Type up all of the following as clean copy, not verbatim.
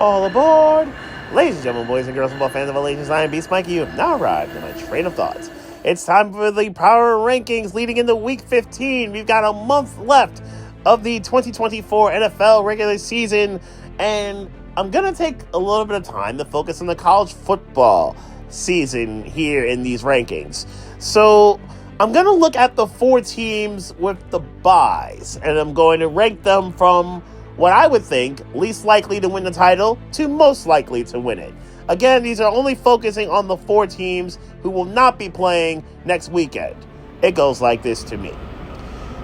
All aboard! Ladies and gentlemen, boys and girls, football fans of all ages, I am Beast Mikey. You have now arrived in my train of thoughts. It's time for the power rankings leading into week 15. We've got a month left of the 2024 NFL regular season, and I'm going to take a little bit of time to focus on the college football season here in these rankings. So I'm going to look at the four teams with the byes, and I'm going to rank them from what I would think least likely to win the title to most likely to win it. Again, these are only focusing on the four teams who will not be playing next weekend. It goes like this to me.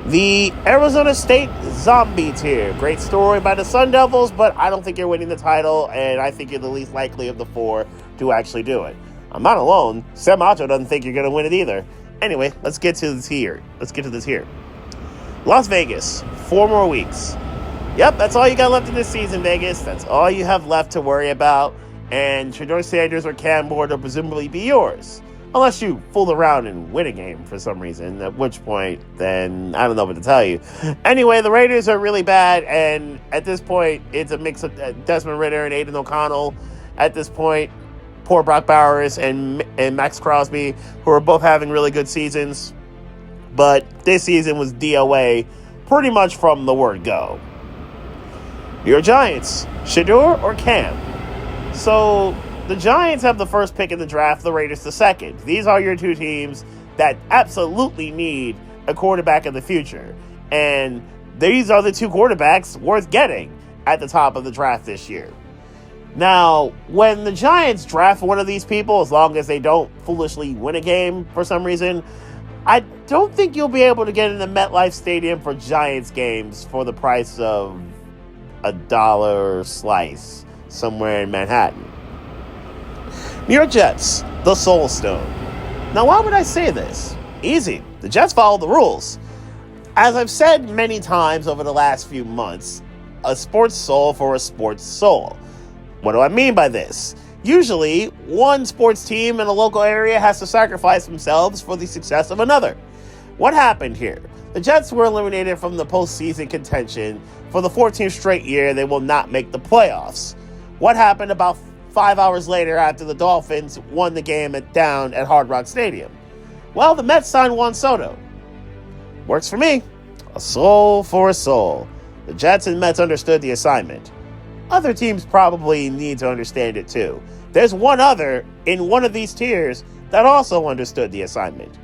The Arizona State Zombie tier. Great story by the Sun Devils, but I don't think you're winning the title, and I think you're the least likely of the four to actually do it. I'm not alone. Sam Macho doesn't think you're going to win it either. Anyway, let's get to this here. Las Vegas, 4 more weeks. Yep, that's all you got left in this season, Vegas. That's all you have left to worry about. And Shedeur Sanders or Cam Ward will presumably be yours. Unless you fool around and win a game for some reason, at which point, then I don't know what to tell you. Anyway, the Raiders are really bad, and at this point, it's a mix of Desmond Ridder and Aiden O'Connell. At this point, poor Brock Bowers and Max Crosby, who are both having really good seasons. But this season was DOA pretty much from the word go. Your Giants, Shedeur or Cam? So the Giants have the first pick in the draft, the Raiders the second. These are your two teams that absolutely need a quarterback in the future. And these are the two quarterbacks worth getting at the top of the draft this year. Now, when the Giants draft one of these people, as long as they don't foolishly win a game for some reason, I don't think you'll be able to get into MetLife Stadium for Giants games for the price of $1 slice somewhere in Manhattan. New York Jets, the Soul Stone. Now, why would I say this? Easy. The Jets follow the rules. As I've said many times over the last few months, a sports soul for a sports soul. What do I mean by this? Usually, one sports team in a local area has to sacrifice themselves for the success of another. What happened here? The Jets were eliminated from the postseason contention. For the 14th straight year, they will not make the playoffs. What happened about 5 hours later after the Dolphins won the game down at Hard Rock Stadium? Well, the Mets signed Juan Soto. Works for me. A soul for a soul. The Jets and Mets understood the assignment. Other teams probably need to understand it too. There's one other in one of these tiers that also understood the assignment.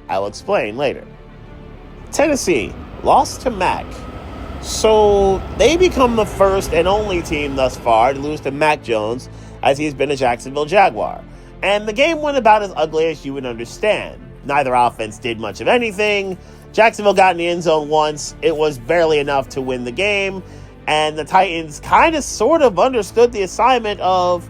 I'll explain later. Tennessee lost to Mac. So they become the first and only team thus far to lose to Mac Jones, as he's been a Jacksonville Jaguar. And the game went about as ugly as you would understand. Neither offense did much of anything. Jacksonville got in the end zone once. It was barely enough to win the game. And the Titans kind of sort of understood the assignment of,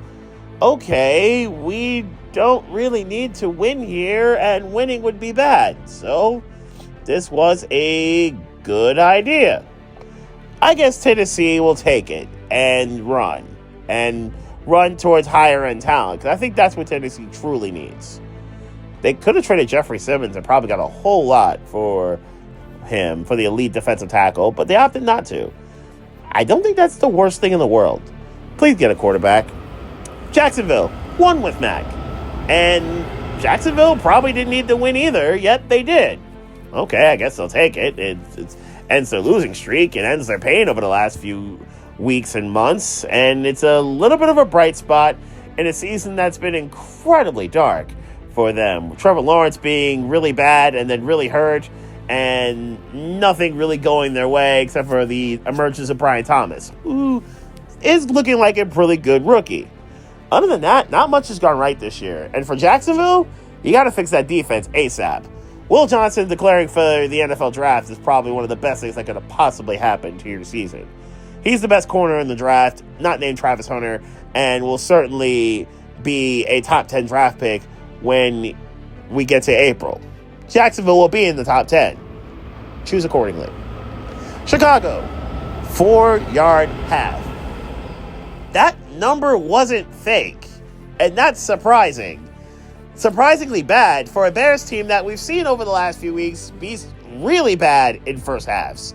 okay, we don't really need to win here, and winning would be bad. So this was a good idea. I guess Tennessee will take it and run towards higher end talent, because I think that's what Tennessee truly needs. They could have traded Jeffrey Simmons and probably got a whole lot for him, for the elite defensive tackle, but they opted not to. I don't think that's the worst thing in the world. Please get a quarterback. Jacksonville won with Mac, and Jacksonville probably didn't need to win either, yet they did. Okay, I guess they'll take it. It ends their losing streak and ends their pain over the last few weeks and months, and it's a little bit of a bright spot in a season that's been incredibly dark for them. Trevor Lawrence being really bad and then really hurt, and nothing really going their way except for the emergence of Brian Thomas, who is looking like a pretty good rookie. Other than that, not much has gone right this year. And for Jacksonville, you got to fix that defense ASAP. Will Johnson declaring for the NFL draft is probably one of the best things that could have possibly happened to your season. He's the best corner in the draft, not named Travis Hunter, and will certainly be a top 10 draft pick when we get to April. Jacksonville will be in the top 10. Choose accordingly. Chicago, 4-yard half. That number wasn't fake, and that's surprising. Surprisingly bad for a Bears team that we've seen over the last few weeks be really bad in first halves.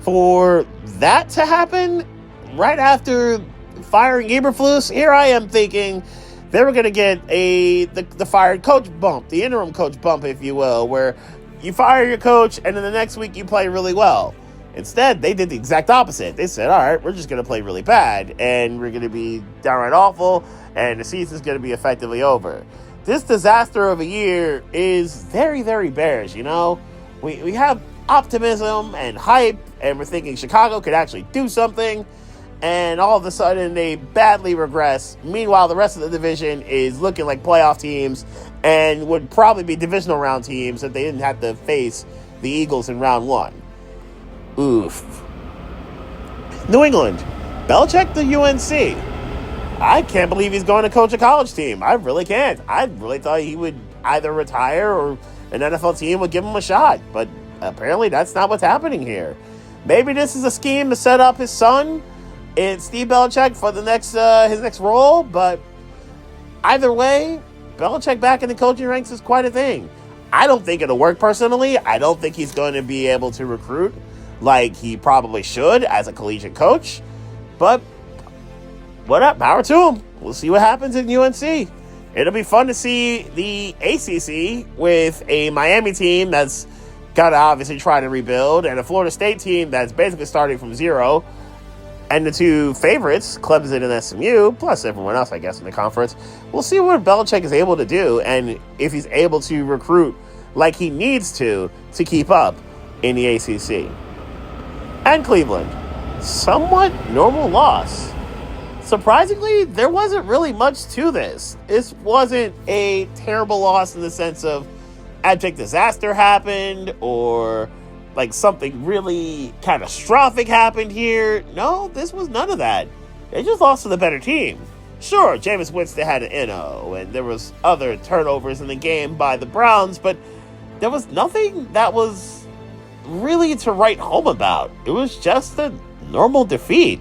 For that to happen right after firing Eberflus, here I am thinking they were going to get the fired coach bump, the interim coach bump, if you will, where you fire your coach and then the next week you play really well. Instead, they did the exact opposite. They said, all right, we're just going to play really bad and we're going to be downright awful and the season's going to be effectively over. This disaster of a year is very, very bearish, you know? We have optimism and hype, and we're thinking Chicago could actually do something, and all of a sudden they badly regress. Meanwhile, the rest of the division is looking like playoff teams and would probably be divisional round teams if they didn't have to face the Eagles in round one. Oof. New England. Belichick to UNC. I can't believe he's going to coach a college team. I really can't. I really thought he would either retire or an NFL team would give him a shot. But apparently that's not what's happening here. Maybe this is a scheme to set up his son and Steve Belichick for the next his next role. But either way, Belichick back in the coaching ranks is quite a thing. I don't think it'll work personally. I don't think he's going to be able to recruit like he probably should as a collegiate coach. But what up? Power to him. We'll see what happens in UNC. It'll be fun to see the ACC with a Miami team that's got to obviously try to rebuild and a Florida State team that's basically starting from zero. And the two favorites, Clemson and SMU, plus everyone else, I guess, in the conference. We'll see what Belichick is able to do and if he's able to recruit like he needs to keep up in the ACC. And Cleveland. Somewhat normal loss. Surprisingly, there wasn't really much to this. This wasn't a terrible loss in the sense of abject disaster happened or like something really catastrophic happened here. No, this was none of that. They just lost to the better team. Sure, Jameis Winston had an NO, and there was other turnovers in the game by the Browns, but there was nothing that was really to write home about. It was just a normal defeat,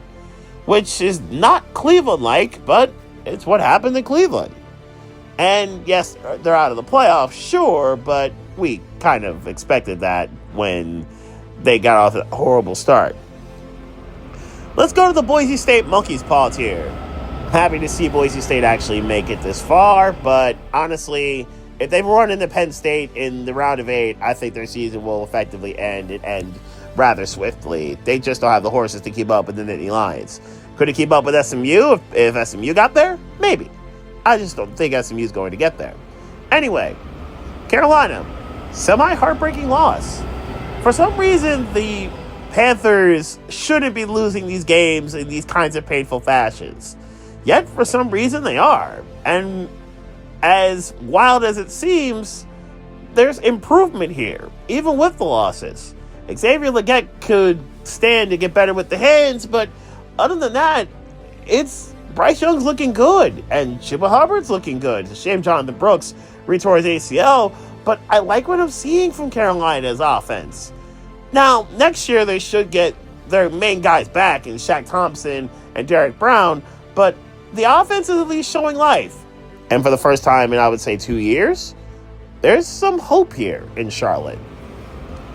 which is not Cleveland-like, but it's what happened in Cleveland. And yes, they're out of the playoffs, sure, but we kind of expected that when they got off a horrible start. Let's go to the Boise State Monkey's Paws here. Happy to see Boise State actually make it this far, but honestly, if they run into Penn State in the round of 8, I think their season will effectively end rather swiftly. They just don't have the horses to keep up with the Nittany Lions. Could it keep up with SMU if SMU got there? Maybe. I just don't think SMU is going to get there. Anyway, Carolina, semi-heartbreaking loss. For some reason, the Panthers shouldn't be losing these games in these kinds of painful fashions. Yet, for some reason, they are. And as wild as it seems, there's improvement here, even with the losses. Xavier Legette could stand to get better with the hands, but other than that, it's Bryce Young's looking good, and Chuba Hubbard's looking good. It's a shame Jonathan Brooks retore his ACL, but I like what I'm seeing from Carolina's offense. Now, next year they should get their main guys back in Shaq Thompson and Derek Brown, but the offense is at least showing life. And for the first time in, I would say, 2 years, there's some hope here in Charlotte.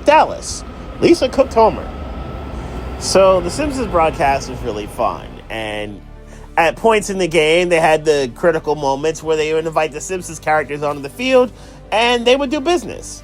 Dallas, Lisa Cook-Tomer. So the Simpsons broadcast was really fun, and at points in the game, they had the critical moments where they would invite the Simpsons characters onto the field, and they would do business.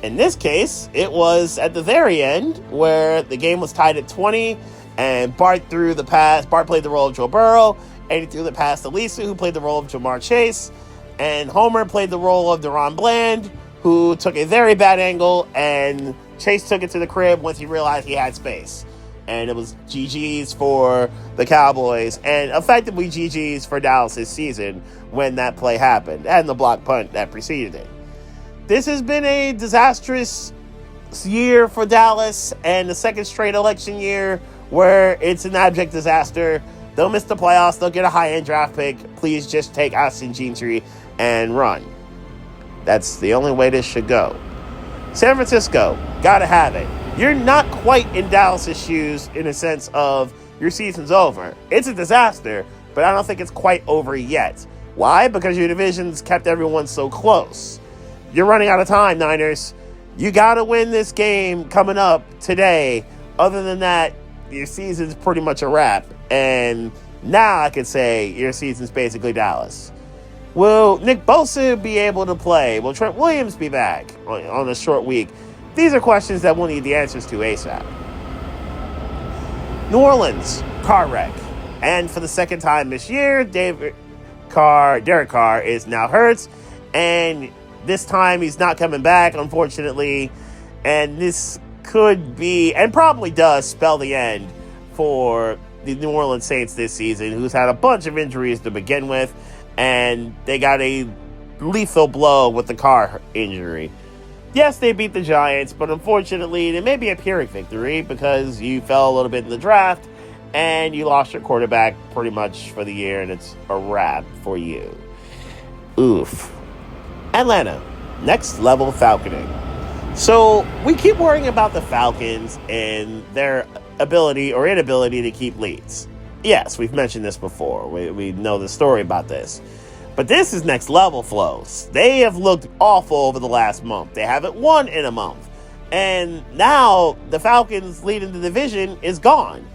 In this case, it was at the very end, where the game was tied at 20, and Bart threw the pass. Bart played the role of Joe Burrow, and he threw the pass to Lisa, who played the role of Jamar Chase, and Homer played the role of Deron Bland, who took a very bad angle, and Chase took it to the crib once he realized he had space. And it was GG's for the Cowboys, and effectively GG's for Dallas this season when that play happened, and the block punt that preceded it. This has been a disastrous year for Dallas, and the second straight election year where it's an abject disaster. They'll miss the playoffs, they'll get a high-end draft pick. Please just take Austin Gentry and run. That's the only way this should go. San Francisco, gotta have it. You're not quite in Dallas' shoes in a sense of your season's over. It's a disaster, but I don't think it's quite over yet. Why? Because your division's kept everyone so close. You're running out of time, Niners. You got to win this game coming up today. Other than that, your season's pretty much a wrap. And Now I could say your season's basically Dallas. Will Nick Bosa be able to play? Will Trent Williams be back on a short week? These are questions that we'll need the answers to ASAP. New Orleans, car wreck. And for the second time this year, Derek Carr is now hurt. And this time he's not coming back, unfortunately. And this could be, and probably does, spell the end for the New Orleans Saints this season, who's had a bunch of injuries to begin with. And they got a lethal blow with the Carr injury. Yes, they beat the Giants, but unfortunately, it may be a Pyrrhic victory because you fell a little bit in the draft and you lost your quarterback pretty much for the year, and it's a wrap for you. Oof. Atlanta, next level falconing. So we keep worrying about the Falcons and their ability or inability to keep leads. Yes, we've mentioned this before. We know the story about this. But this is next level, Flows. They have looked awful over the last month. They haven't won in a month. And now the Falcons leading the division is gone.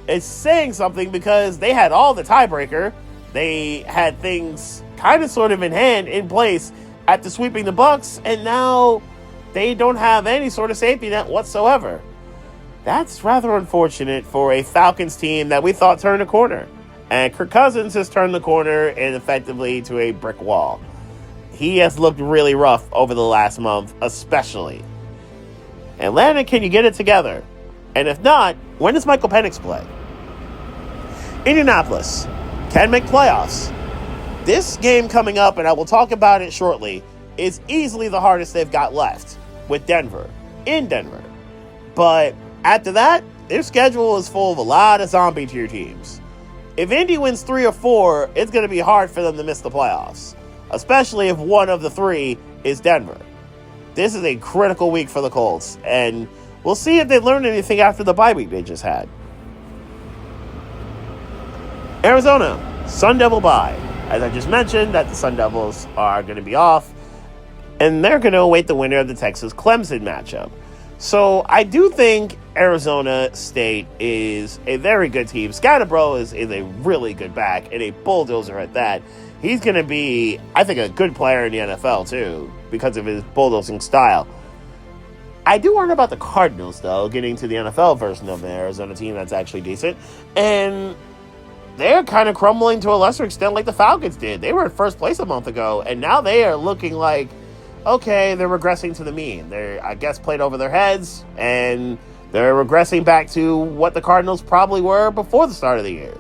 It's saying something because they had all the tiebreaker. They had things kind of sort of in hand, in place after sweeping the Bucs. And now they don't have any sort of safety net whatsoever. That's rather unfortunate for a Falcons team that we thought turned a corner. And Kirk Cousins has turned the corner and effectively to a brick wall. He has looked really rough over the last month, especially. Atlanta, can you get it together? And if not, when does Michael Penix play? Indianapolis can make playoffs. This game coming up, and I will talk about it shortly, is easily the hardest they've got left with Denver, in Denver. But after that, their schedule is full of a lot of zombie tier teams. If Indy wins 3 or 4, it's going to be hard for them to miss the playoffs, especially if one of the 3 is Denver. This is a critical week for the Colts, and we'll see if they learned anything after the bye week they just had. Arizona, Sun Devil bye. As I just mentioned, that the Sun Devils are going to be off, and they're going to await the winner of the Texas-Clemson matchup. So I do think Arizona State is a very good team. Scatterbro is a really good back and a bulldozer at that. He's going to be, I think, a good player in the NFL, too, because of his bulldozing style. I do worry about the Cardinals, though, getting to the NFL version of the Arizona team that's actually decent. And they're kind of crumbling to a lesser extent like the Falcons did. They were in first place a month ago, and now they are looking like, okay, they're regressing to the mean. They're, I guess, played over their heads, and they're regressing back to what the Cardinals probably were before the start of the year.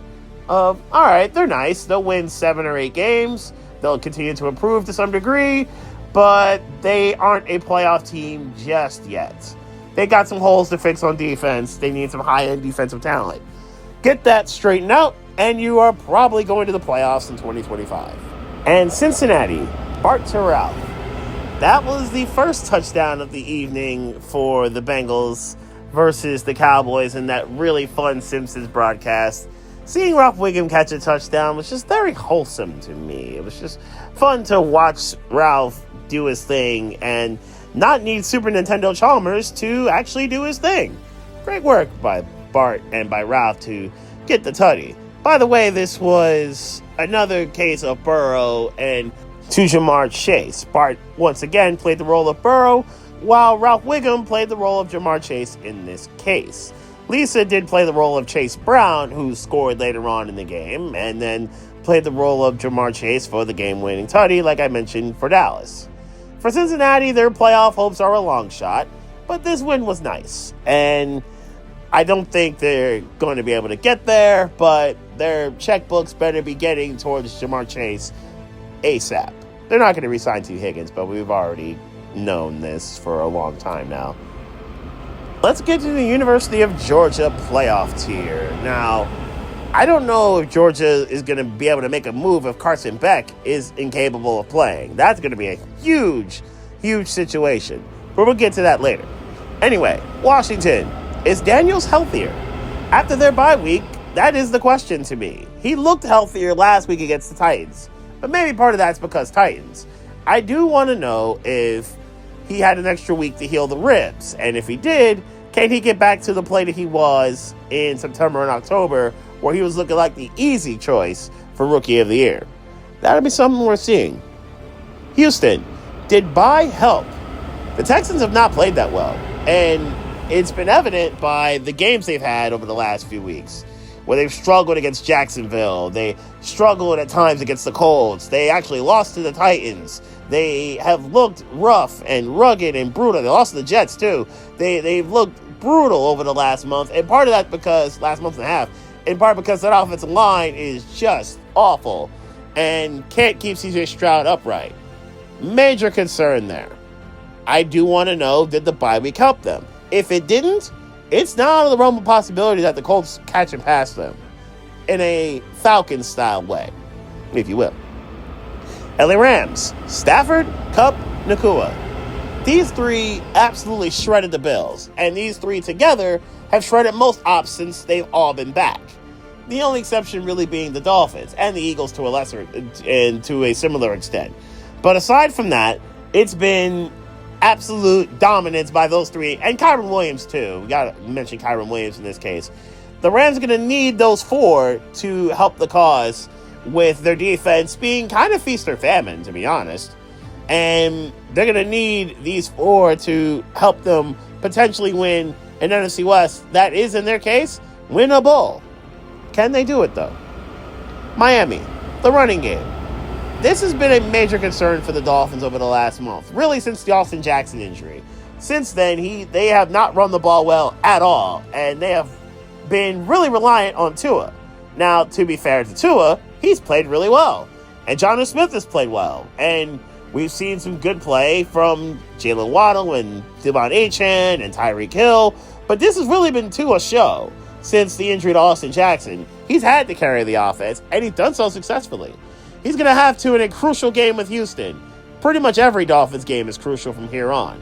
All right, they're nice. They'll win 7 or 8 games. They'll continue to improve to some degree, but they aren't a playoff team just yet. They got some holes to fix on defense. They need some high-end defensive talent. Get that straightened out, and you are probably going to the playoffs in 2025. And Cincinnati, Bart Terrell. That was the first touchdown of the evening for the Bengals versus the Cowboys in that really fun Simpsons broadcast. Seeing Ralph Wiggum catch a touchdown was just very wholesome to me. It was just fun to watch Ralph do his thing and not need Super Nintendo Chalmers to actually do his thing. Great work by Bart and by Ralph to get the tutty. By the way, this was another case of Burrow and to Ja'Marr Chase. Bart once again played the role of Burrow, while Ralph Wiggum played the role of Ja'Marr Chase in this case. Lisa did play the role of Chase Brown, who scored later on in the game, and then played the role of Ja'Marr Chase for the game-winning tutty, like I mentioned, for Dallas. For Cincinnati, their playoff hopes are a long shot, but this win was nice. And I don't think they're going to be able to get there, but their checkbooks better be getting towards Ja'Marr Chase ASAP. They're not going to re-sign T. Higgins, but we've already known this for a long time now. Let's get to the University of Georgia playoff tier. Now, I don't know if Georgia is going to be able to make a move if Carson Beck is incapable of playing. That's going to be a huge, huge situation. But we'll get to that later. Anyway, Washington. Is Daniels healthier? After their bye week, that is the question to me. He looked healthier last week against the Titans. But maybe part of that's because Titans. I do want to know if he had an extra week to heal the ribs. And if he did, Can he get back to the play that he was in September and October, where he was looking like the easy choice for Rookie of the Year? That'll be something we're seeing. Houston, did bye help? The Texans have not played that well, and it's been evident by the games they've had over the last few weeks, where they've struggled against Jacksonville. They struggled at times against the Colts. They actually lost to the Titans. They have looked rough and rugged and brutal. They lost to the Jets, too. They've looked brutal over the last month, and part of that because, last month and a half, in part because that offensive line is just awful and can't keep CJ Stroud upright. Major concern there. I do want to know, did the bye week help them? If it didn't, it's not out of the realm of possibility that the Colts catch and pass them in a Falcons-style way, if you will. LA Rams, Stafford, Kupp, Nacua. These three absolutely shredded the Bills, and these three together have shredded most ops since they've all been back. The only exception really being the Dolphins and the Eagles to a lesser and to a similar extent. But aside from that, it's been absolute dominance by those three, and Kyren Williams too. We got to mention Kyren Williams in this case. The Rams are going to need those four to help the cause with their defense being kind of feast or famine, to be honest. And they're going to need these four to help them potentially win an NFC West. That is, in their case, win a bowl. Can they do it, though? Miami, the running game. This has been a major concern for the Dolphins over the last month, really since the Austin Jackson injury. Since then, they have not run the ball well at all, and they have been really reliant on Tua. Now, to be fair to Tua, he's played really well, and Jonnu Smith has played well, and we've seen some good play from Jalen Waddle and Devon Achane and Tyreek Hill, but this has really been Tua's show since the injury to Austin Jackson. He's had to carry the offense, and he's done so successfully. He's going to have to in a crucial game with Houston. Pretty much every Dolphins game is crucial from here on.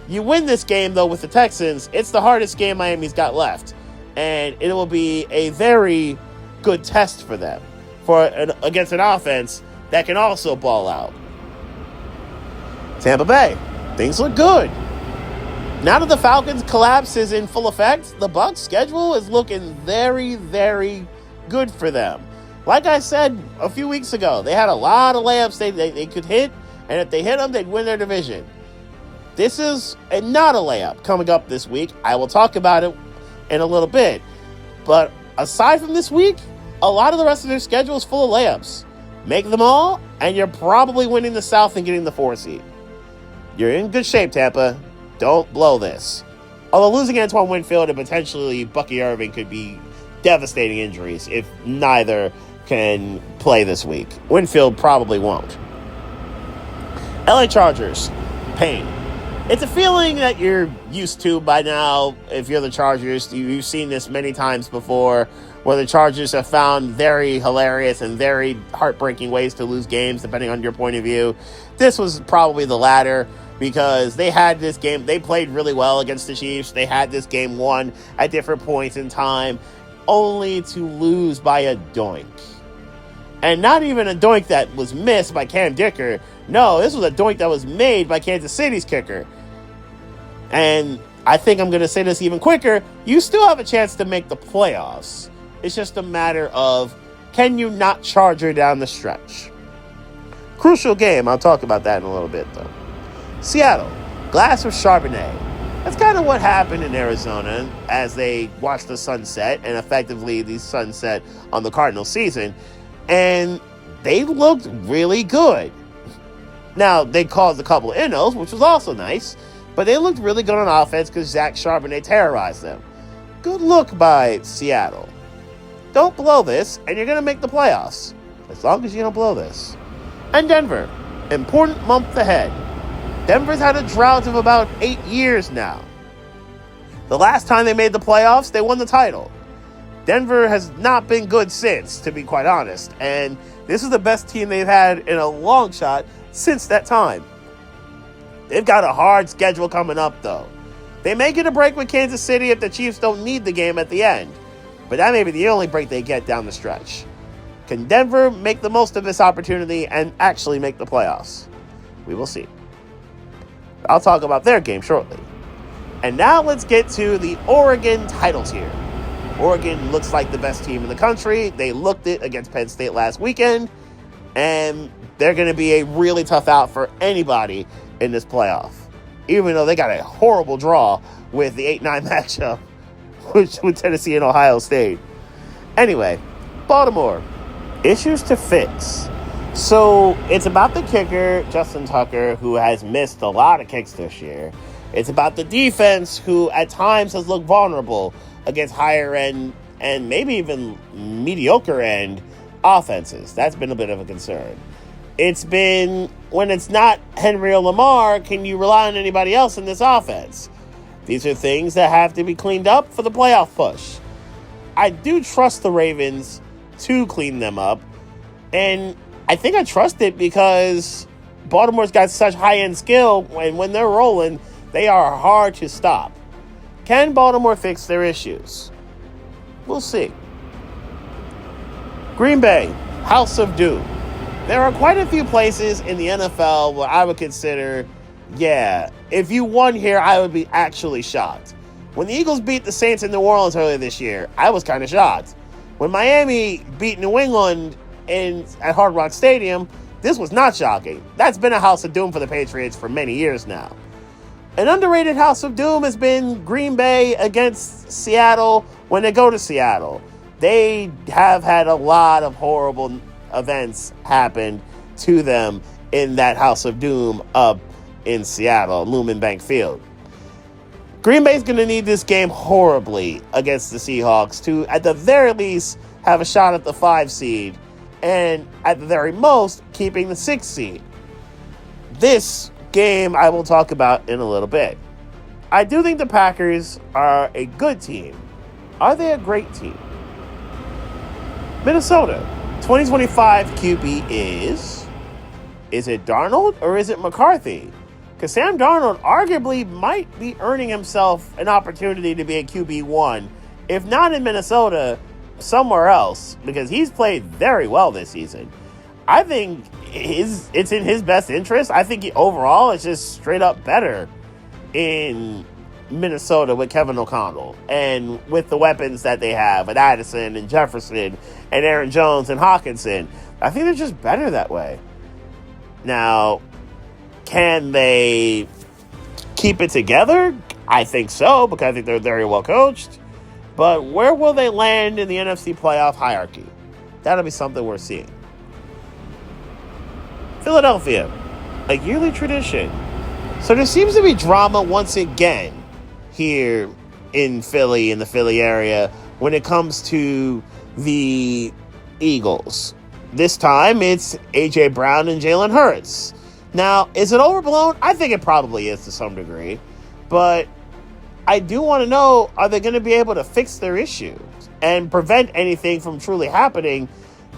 You win this game, though, with the Texans, it's the hardest game Miami's got left, and it will be a very good test for them against an offense that can also ball out. Tampa Bay, things look good. Now that the Falcons' collapse is in full effect, the Bucs' schedule is looking very, very good for them. Like I said a few weeks ago, they had a lot of layups they could hit, and if they hit them, they'd win their division. This is not a layup coming up this week. I will talk about it in a little bit. But aside from this week, a lot of the rest of their schedule is full of layups. Make them all, and you're probably winning the South and getting the 4 seed. You're in good shape, Tampa. Don't blow this. Although losing Antoine Winfield and potentially Bucky Irving could be devastating injuries if neither can play this week. Winfield probably won't. LA Chargers, pain. It's a feeling that you're used to by now if you're the Chargers. You've seen this many times before, where the Chargers have found very hilarious and very heartbreaking ways to lose games, depending on your point of view. This was probably the latter, because they had this game, they played really well against the Chiefs. They had this game won at different points in time, only to lose by a doink. And not even a doink that was missed by Cam Dicker. No, this was a doink that was made by Kansas City's kicker. And I think I'm going to say this even quicker. You still have a chance to make the playoffs. It's just a matter of, can you not Charger down the stretch? Crucial game. I'll talk about that in a little bit, though. Seattle, glass of Charbonnet. That's kind of what happened in Arizona as they watched the sunset, and effectively the sunset on the Cardinals season. And they looked really good. Now, they caused a couple of NOs, which was also nice, but they looked really good on offense because Zach Charbonnet terrorized them. Good look by Seattle. Don't blow this, and you're going to make the playoffs, as long as you don't blow this. And Denver, important month ahead. Denver's had a drought of about 8 years now. The last time they made the playoffs, they won the title. Denver has not been good since, to be quite honest, and this is the best team they've had in a long shot since that time. They've got a hard schedule coming up, though. They may get a break with Kansas City if the Chiefs don't need the game at the end, but that may be the only break they get down the stretch. Can Denver make the most of this opportunity and actually make the playoffs? We will see. I'll talk about their game shortly. And now let's get to the Oregon title tier. Oregon looks like the best team in the country. They looked it against Penn State last weekend, and they're going to be a really tough out for anybody in this playoff, even though they got a horrible draw with the 8-9 matchup with Tennessee and Ohio State. Anyway, Baltimore, issues to fix. So it's about the kicker, Justin Tucker, who has missed a lot of kicks this year. It's about the defense, who at times has looked vulnerable against higher end and maybe even mediocre end offenses. That's been a bit of a concern. It's been, when it's not Henry or Lamar, can you rely on anybody else in this offense? These are things that have to be cleaned up for the playoff push. I do trust the Ravens to clean them up, and I think I trust it because Baltimore's got such high-end skill, and when they're rolling, they are hard to stop. Can Baltimore fix their issues? We'll see. Green Bay, House of Doom. There are quite a few places in the NFL where I would consider, if you won here, I would be actually shocked. When the Eagles beat the Saints in New Orleans earlier this year, I was kind of shocked. When Miami beat New England at Hard Rock Stadium, this was not shocking. That's been a House of Doom for the Patriots for many years now. An underrated House of Doom has been Green Bay against Seattle when they go to Seattle. They have had a lot of horrible events happen to them in that House of Doom up in Seattle, Lumen Bank Field. Green Bay's going to need this game horribly against the Seahawks to, at the very least, have a shot at the 5 seed, and at the very most, keeping the 6 seed. This game I will talk about in a little bit. I do think the Packers are a good team. Are they a great team? Minnesota, 2025 QB is it Darnold or is it McCarthy? Because Sam Darnold arguably might be earning himself an opportunity to be a QB1, if not in Minnesota, somewhere else, because he's played very well this season. I think it's in his best interest. I think overall it's just straight up better in Minnesota with Kevin O'Connell and with the weapons that they have with Addison and Jefferson and Aaron Jones and Hawkinson. I think they're just better that way. Now, can they keep it together? I think so, because I think they're very well coached. But where will they land in the NFC playoff hierarchy? That'll be something we're seeing. Philadelphia, a yearly tradition. So there seems to be drama once again here in Philly, in the Philly area, when it comes to the Eagles. This time it's A.J. Brown and Jalen Hurts. Now, is it overblown? I think it probably is to some degree. But I do want to know, are they going to be able to fix their issues and prevent anything from truly happening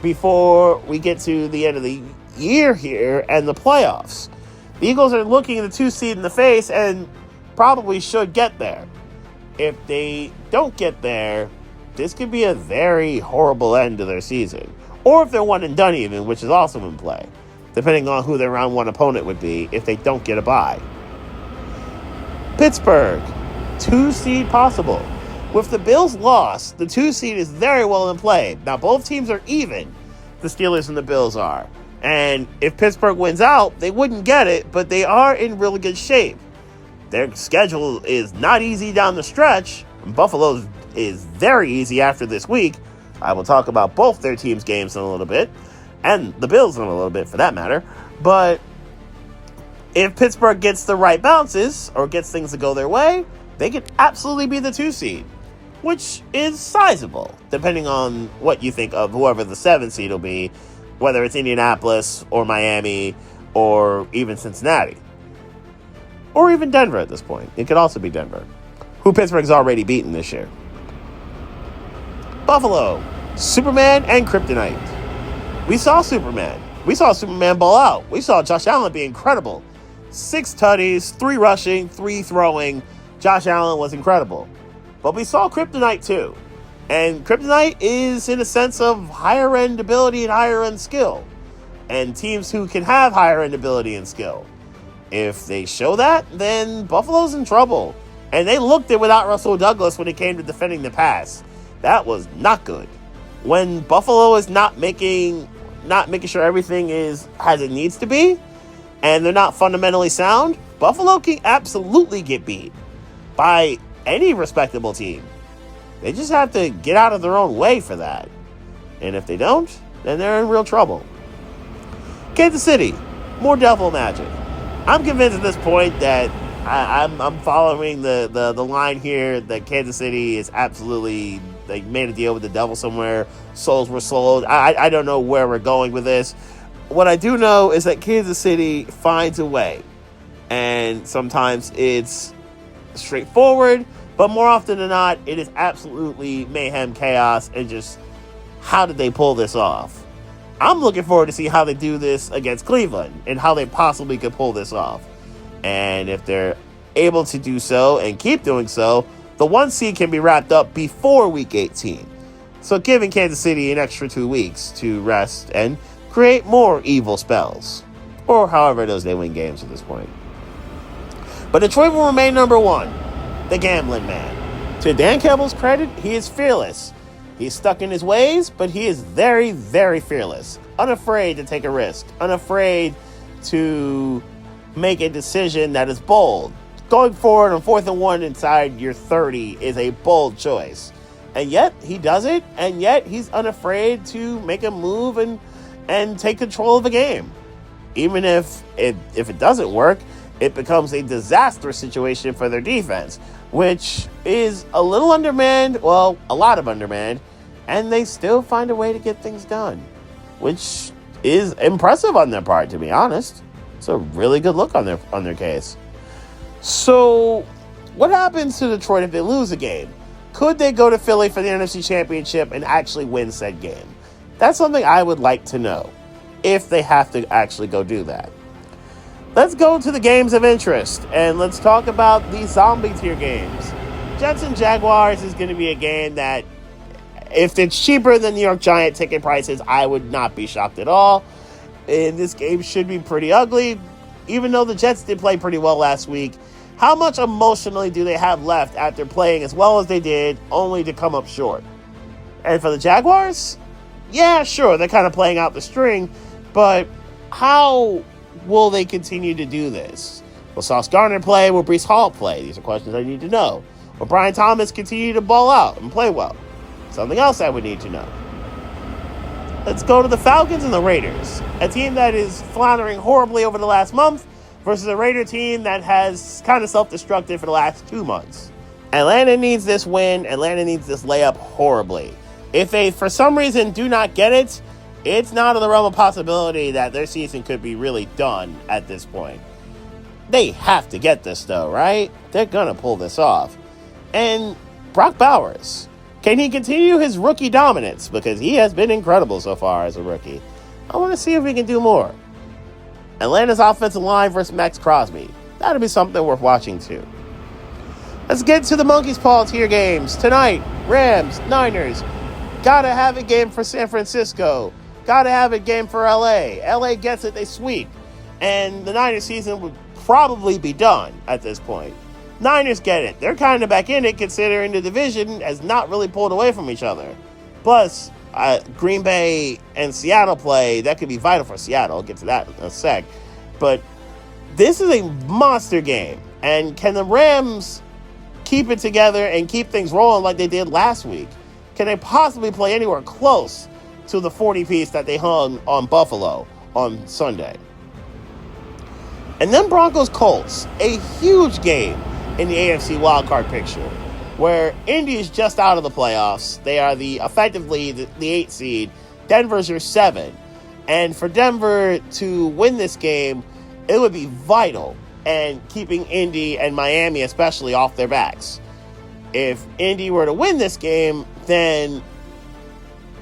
before we get to the end of the year here and the playoffs? The Eagles are looking at the 2 seed in the face and probably should get there. If they don't get there, this could be a very horrible end to their season. Or if they're 1 and done even, which is also in play, depending on who their round 1 opponent would be if they don't get a bye. Pittsburgh, 2 seed possible. With the Bills' loss, the 2 seed is very well in play. Now, both teams are even. The Steelers and the Bills are. And if Pittsburgh wins out, they wouldn't get it, but they are in really good shape. Their schedule is not easy down the stretch. Buffalo's is very easy after this week. I will talk about both their teams' games in a little bit, and the Bills in a little bit for that matter. But if Pittsburgh gets the right bounces or gets things to go their way, they could absolutely be the 2 seed, which is sizable, depending on what you think of whoever the 7 seed will be, whether it's Indianapolis or Miami or even Cincinnati. Or even Denver at this point. It could also be Denver, who Pittsburgh's already beaten this year. Buffalo, Superman and Kryptonite. We saw Superman. We saw Superman ball out. We saw Josh Allen be incredible. 6 tutties, 3 rushing, 3 throwing. Josh Allen was incredible. But we saw Kryptonite too. And Kryptonite is in a sense of higher end ability and higher end skill. And teams who can have higher end ability and skill. If they show that, then Buffalo's in trouble. And they looked it without Russell Douglas when it came to defending the pass. That was not good. When Buffalo is not making sure everything is as it needs to be, and they're not fundamentally sound, Buffalo can absolutely get beat by any respectable team. They just have to get out of their own way for that. And if they don't, then they're in real trouble. Kansas City, more devil magic. I'm convinced at this point that I'm following the line here that Kansas City is absolutely, they made a deal with the devil somewhere. Souls were sold. I don't know where we're going with this. What I do know is that Kansas City finds a way. And sometimes it's straightforward, but more often than not, it is absolutely mayhem, chaos, and just how did they pull this off? I'm looking forward to see how they do this against Cleveland and how they possibly could pull this off. And if they're able to do so and keep doing so, the 1 seed can be wrapped up before Week 18. So giving Kansas City an extra 2 weeks to rest and create more evil spells. Or however it is they win games at this point. But Detroit will remain number 1, the gambling man. To Dan Campbell's credit, he is fearless. He's stuck in his ways, but he is very, very fearless. Unafraid to take a risk. Unafraid to make a decision that is bold. Going forward on 4th and 1 inside your 30 is a bold choice. And yet, he does it, and yet he's unafraid to make a move and take control of the game. Even if it doesn't work, it becomes a disastrous situation for their defense, which is a little undermanned, well, a lot of undermanned, and they still find a way to get things done, which is impressive on their part, to be honest. It's a really good look on their case. So, what happens to Detroit if they lose a game? Could they go to Philly for the NFC Championship and actually win said game? That's something I would like to know, if they have to actually go do that. Let's go to the games of interest, and let's talk about these zombie tier games. Jets and Jaguars is going to be a game that, if it's cheaper than New York Giant ticket prices, I would not be shocked at all. And this game should be pretty ugly, even though the Jets did play pretty well last week. How much emotionally do they have left after playing as well as they did, only to come up short? And for the Jaguars, yeah, sure, they're kind of playing out the string, but how will they continue to do this? Will Sauce Gardner play? Will Breece Hall play? These are questions I need to know. Will Brian Thomas continue to ball out and play well? Something else I would need to know. Let's go to the Falcons and the Raiders, a team that is floundering horribly over the last month versus a Raider team that has kind of self-destructed for the last 2 months. Atlanta needs this win. Atlanta needs this layup horribly. If they, for some reason, do not get it, it's not in the realm of possibility that their season could be really done at this point. They have to get this, though, right? They're going to pull this off. And Brock Bowers, can he continue his rookie dominance? Because he has been incredible so far as a rookie. I want to see if he can do more. Atlanta's offensive line versus Max Crosby. That'll be something worth watching, too. Let's get to the Monkey's Paw tier games. Tonight, Rams, Niners. Gotta have a game for San Francisco. Gotta have a game for LA. LA gets it, they sweep. And the Niners season would probably be done at this point. Niners get it. They're kind of back in it, considering the division has not really pulled away from each other. Plus, Green Bay and Seattle play. That could be vital for Seattle. I'll get to that in a sec. But this is a monster game. And can the Rams keep it together and keep things rolling like they did last week? Can they possibly play anywhere close to the 40-piece that they hung on Buffalo on Sunday? And then Broncos-Colts, a huge game in the AFC wildcard picture, where Indy is just out of the playoffs. They are effectively the 8th seed. Denver's your 7. And for Denver to win this game, it would be vital and keeping Indy and Miami especially off their backs. If Indy were to win this game, then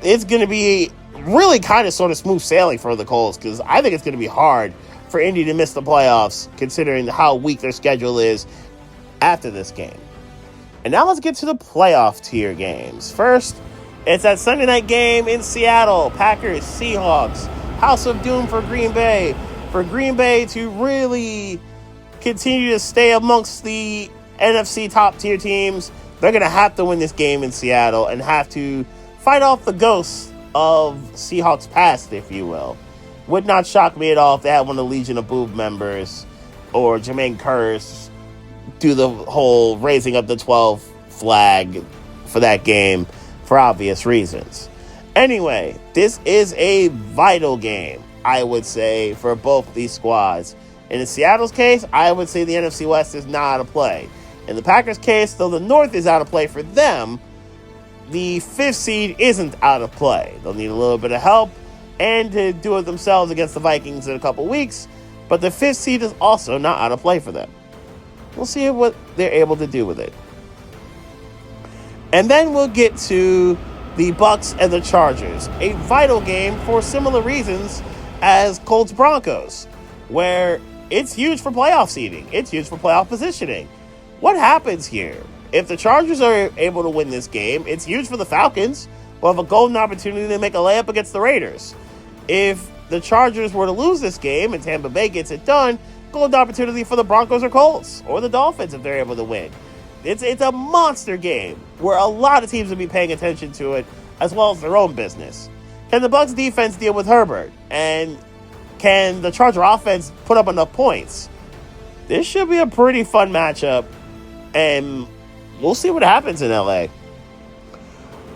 it's going to be really kind of sort of smooth sailing for the Colts, because I think it's going to be hard for Indy to miss the playoffs considering how weak their schedule is after this game. And now let's get to the playoff tier games. First, it's that Sunday night game in Seattle. Packers, Seahawks. House of Doom for Green Bay. For Green Bay to really continue to stay amongst the NFC top-tier teams, they're going to have to win this game in Seattle and have to fight off the ghosts of Seahawks past, if you will. Would not shock me at all if they had one of the Legion of Boom members or Jermaine Kearse do the whole raising up the 12 flag for that game for obvious reasons. Anyway, this is a vital game, I would say, for both these squads. In Seattle's case, I would say the NFC West is not out of play. In the Packers' case, though the North is out of play for them, the 5th seed isn't out of play. They'll need a little bit of help and to do it themselves against the Vikings in a couple weeks, but the 5th seed is also not out of play for them. We'll see what they're able to do with it. And then we'll get to the Bucs and the Chargers, a vital game for similar reasons as Colts-Broncos, where it's huge for playoff seeding. It's huge for playoff positioning. What happens here? If the Chargers are able to win this game, it's huge for the Falcons. We'll have a golden opportunity to make a layup against the Raiders. If the Chargers were to lose this game and Tampa Bay gets it done, golden opportunity for the Broncos or Colts or the Dolphins if they're able to win. It's a monster game where a lot of teams will be paying attention to it as well as their own business. Can the Bucs defense deal with Herbert? And can the Charger offense put up enough points? This should be a pretty fun matchup, and we'll see what happens in LA.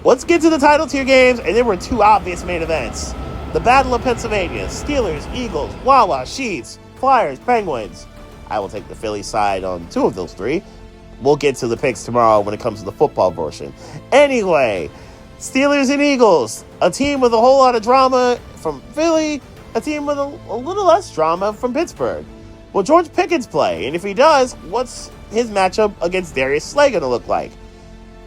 Let's get to the title tier games, and there were two obvious main events. The Battle of Pennsylvania, Steelers, Eagles, Wawa, Sheets, Flyers, Penguins. I will take the Philly side on two of those three. We'll get to the picks tomorrow when it comes to the football version. Anyway, Steelers and Eagles, a team with a whole lot of drama from Philly, a team with a little less drama from Pittsburgh. Will George Pickens play? And if he does, what's his matchup against Darius Slay going to look like?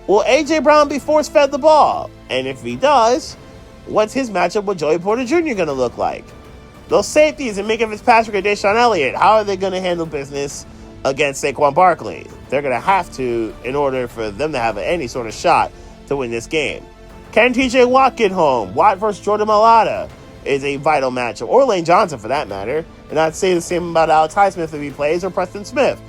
Will A.J. Brown be force-fed the ball? And if he does, what's his matchup with Joey Porter Jr. going to look like? Those safeties and Minkah Fitzpatrick and Deshaun Elliott, how are they going to handle business against Saquon Barkley? They're going to have to in order for them to have any sort of shot to win this game. Can T.J. Watt get home? Watt versus Jordan Mailata is a vital matchup, or Lane Johnson for that matter. And I'd say the same about Alex Highsmith if he plays, or Preston Smith.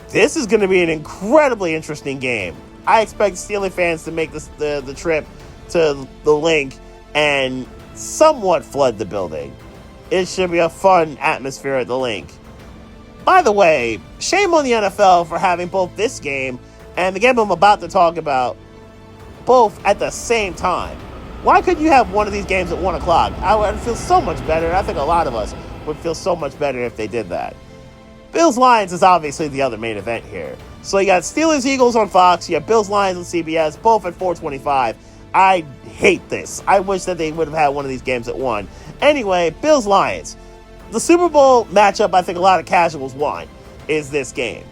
This is going to be an incredibly interesting game. I expect Steelers fans to make the trip to the Link and somewhat flood the building. It should be a fun atmosphere at the Link. By the way, shame on the NFL for having both this game and the game I'm about to talk about both at the same time. Why couldn't you have one of these games at 1 o'clock? I would feel so much better. I think a lot of us would feel so much better if they did that. Bills-Lions is obviously the other main event here. So you got Steelers-Eagles on Fox. You have Bills-Lions on CBS, both at 4:25. I hate this. I wish that they would have had one of these games at 1. Anyway, Bills-Lions. The Super Bowl matchup I think a lot of casuals want is this game.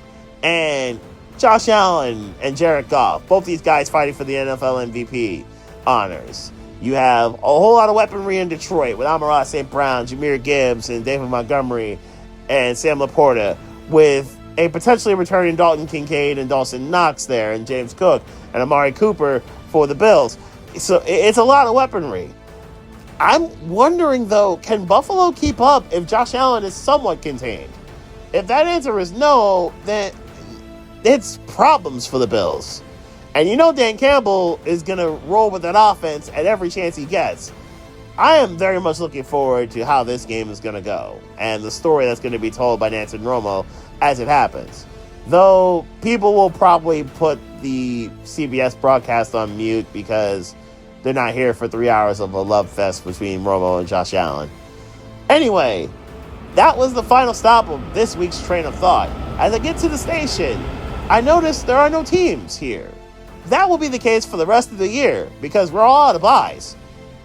And Josh Allen and Jared Goff, both these guys fighting for the NFL MVP honors. You have a whole lot of weaponry in Detroit with Amon-Ra St. Brown, Jahmyr Gibbs, and David Montgomery, and Sam Laporta, with a potentially returning Dalton Kincaid and Dawson Knox there, and James Cook and Amari Cooper for the Bills. So it's a lot of weaponry. I'm wondering, though, can Buffalo keep up if Josh Allen is somewhat contained? If that answer is no, then it's problems for the Bills. And you know Dan Campbell is going to roll with that offense at every chance he gets. I am very much looking forward to how this game is going to go and the story that's going to be told by Nancy Romo as it happens. Though people will probably put the CBS broadcast on mute because they're not here for 3 hours of a love fest between Romo and Josh Allen. Anyway, that was the final stop of this week's train of thought. As I get to the station, I noticed there are no teams here. That will be the case for the rest of the year because we're all out of buys.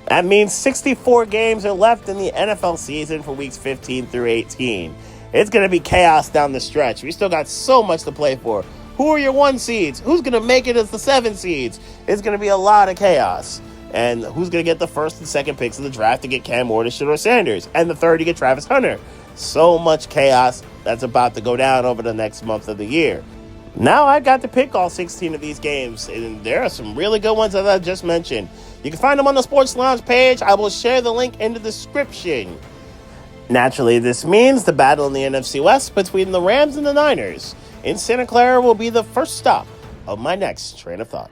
That means 64 games are left in the NFL season for weeks 15 through 18. It's going to be chaos down the stretch. We still got so much to play for. Who are your 1 seeds? Who's going to make it as the 7 seeds? It's going to be a lot of chaos. And who's going to get the first and second picks of the draft to get Cam Ward and Shedeur Sanders? And the third to get Travis Hunter. So much chaos that's about to go down over the next month of the year. Now I got to pick all 16 of these games, and there are some really good ones that I just mentioned. You can find them on the Sports Lounge page. I will share the link in the description. Naturally, this means the battle in the NFC West between the Rams and the Niners. in Santa Clara will be the first stop of my next train of thought.